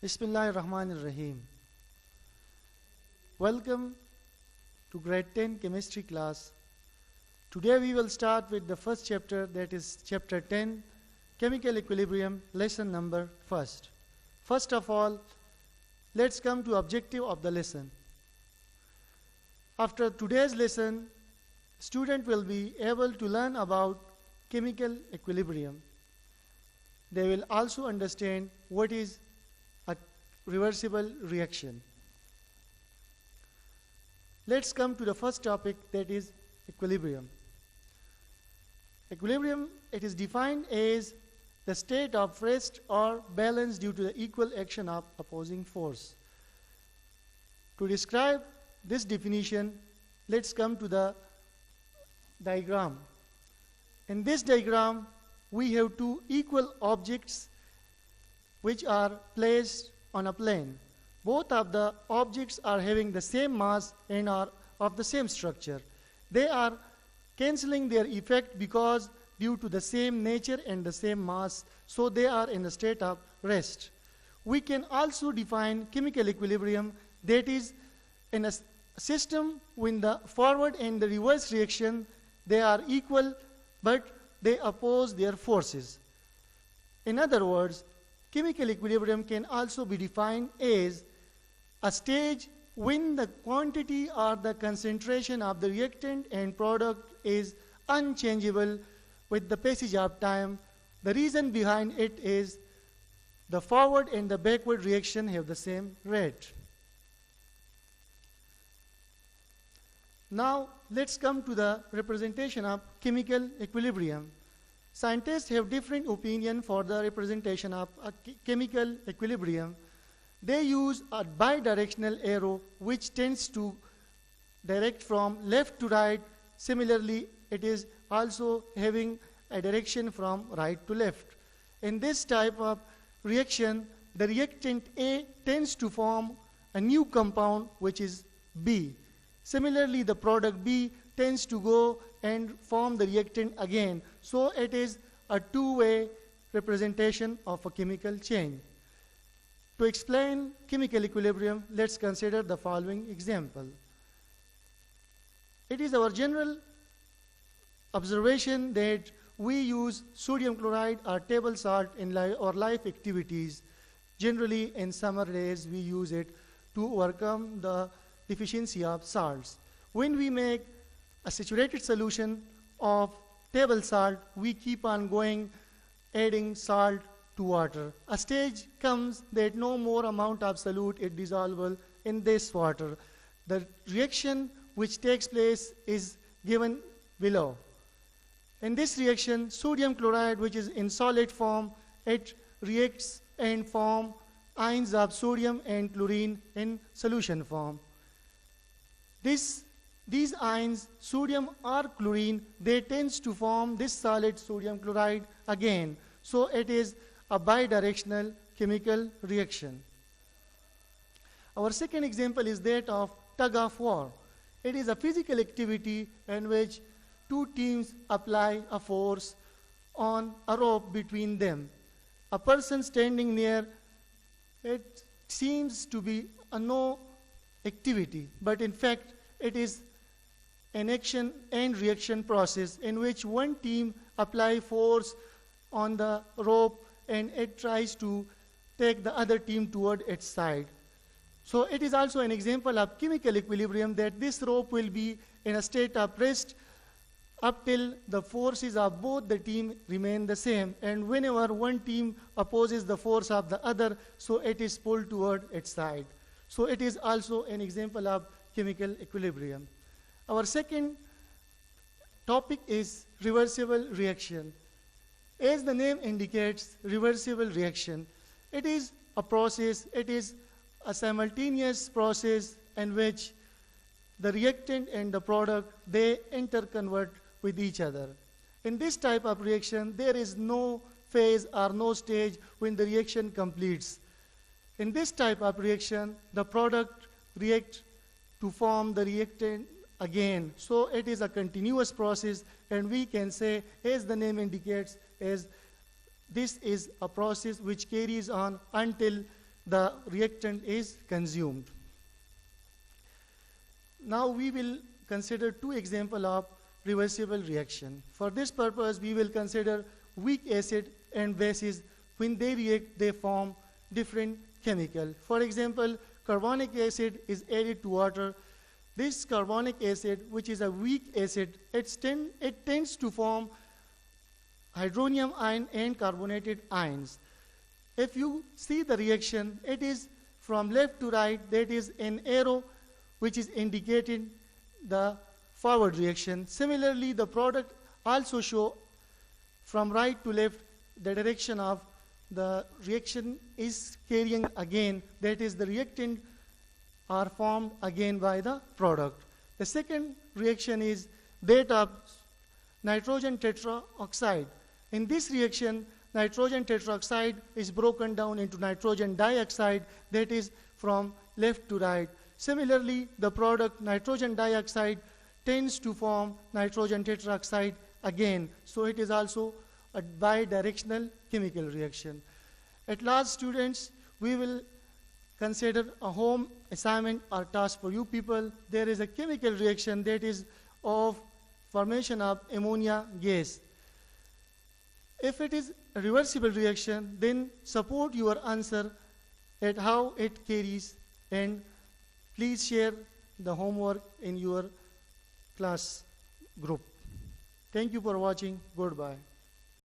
Bismillahirrahmanirrahim. Welcome to grade 10 chemistry class. Today we will start with the first chapter, that is chapter 10, chemical equilibrium, lesson number first. First of all, let's come to objective of the lesson. After today's lesson, student will be able to learn about chemical equilibrium. They will also understand what is a reversible reaction. Let's come to the first topic, that is equilibrium. Equilibrium, it is defined as the state of rest or balance due to the equal action of opposing force. To describe this definition, let's come to the diagram. In this diagram, we have two equal objects which are placed on a plane. Both of the objects are having the same mass and are of the same structure. They are cancelling their effect because due to the same nature and the same mass, so they are in a state of rest. We can also define chemical equilibrium, that is in a system when the forward and the reverse reaction, they are equal but they oppose their forces. In other words, chemical equilibrium can also be defined as a stage when the quantity or the concentration of the reactant and product is unchangeable with the passage of time. The reason behind it is the forward and the backward reaction have the same rate. Now let's come to the representation of chemical equilibrium. Scientists have different opinion for the representation of a chemical equilibrium. They use a bidirectional arrow which tends to direct from left to right. Similarly, it is also having a direction from right to left. In this type of reaction, the reactant A tends to form a new compound which is B. Similarly, the product B tends to go and form the reactant again. So it is a two-way representation of a chemical chain. To explain chemical equilibrium, let's consider the following example. It is our general observation that we use sodium chloride or table salt in our life activities. Generally, in summer days, we use it to overcome the deficiency of salts. When we make a saturated solution of table salt, we keep on going, adding salt to water. A stage comes that no more amount of solute is dissolvable in this water. The reaction which takes place is given below. In this reaction, sodium chloride, which is in solid form, it reacts and form ions of sodium and chlorine in solution form. These ions, sodium or chlorine, they tends to form this solid sodium chloride again. So it is a bidirectional chemical reaction. Our second example is that of tug of war. It is a physical activity in which two teams apply a force on a rope between them. A person standing near, it seems to be a no activity, but in fact it is an action and reaction process in which one team apply force on the rope and it tries to take the other team toward its side. So it is also an example of chemical equilibrium, that this rope will be in a state of rest up till the forces of both the team remain the same, and whenever one team opposes the force of the other, so it is pulled toward its side. So it is also an example of chemical equilibrium. Our second topic is reversible reaction. As the name indicates, reversible reaction, it is a process, it is a simultaneous process in which the reactant and the product, they interconvert with each other. In this type of reaction, there is no phase or no stage when the reaction completes. In this type of reaction, the product reacts to form the reactant again. So it is a continuous process, and we can say, as the name indicates, as this is a process which carries on until the reactant is consumed. Now we will consider two examples of reversible reaction. For this purpose, we will consider weak acid and bases. When they react, they form different chemical. For example, carbonic acid is added to water. This carbonic acid, which is a weak acid, it tends to form hydronium ion and carbonated ions. If you see the reaction, it is from left to right, that is an arrow which is indicating the forward reaction. Similarly, the product also show from right to left the direction of the reaction is carrying again, that is the reactant are formed again by the product. The second reaction is that of nitrogen tetroxide. In this reaction, nitrogen tetroxide is broken down into nitrogen dioxide, that is from left to right. Similarly, the product nitrogen dioxide tends to form nitrogen tetroxide again. So it is also a bidirectional chemical reaction. At last, students, we will consider a home assignment or task for you people. There is a chemical reaction that is of formation of ammonia gas. If it is a reversible reaction, then support your answer at how it carries, and please share the homework in your class group. Thank you for watching. Goodbye.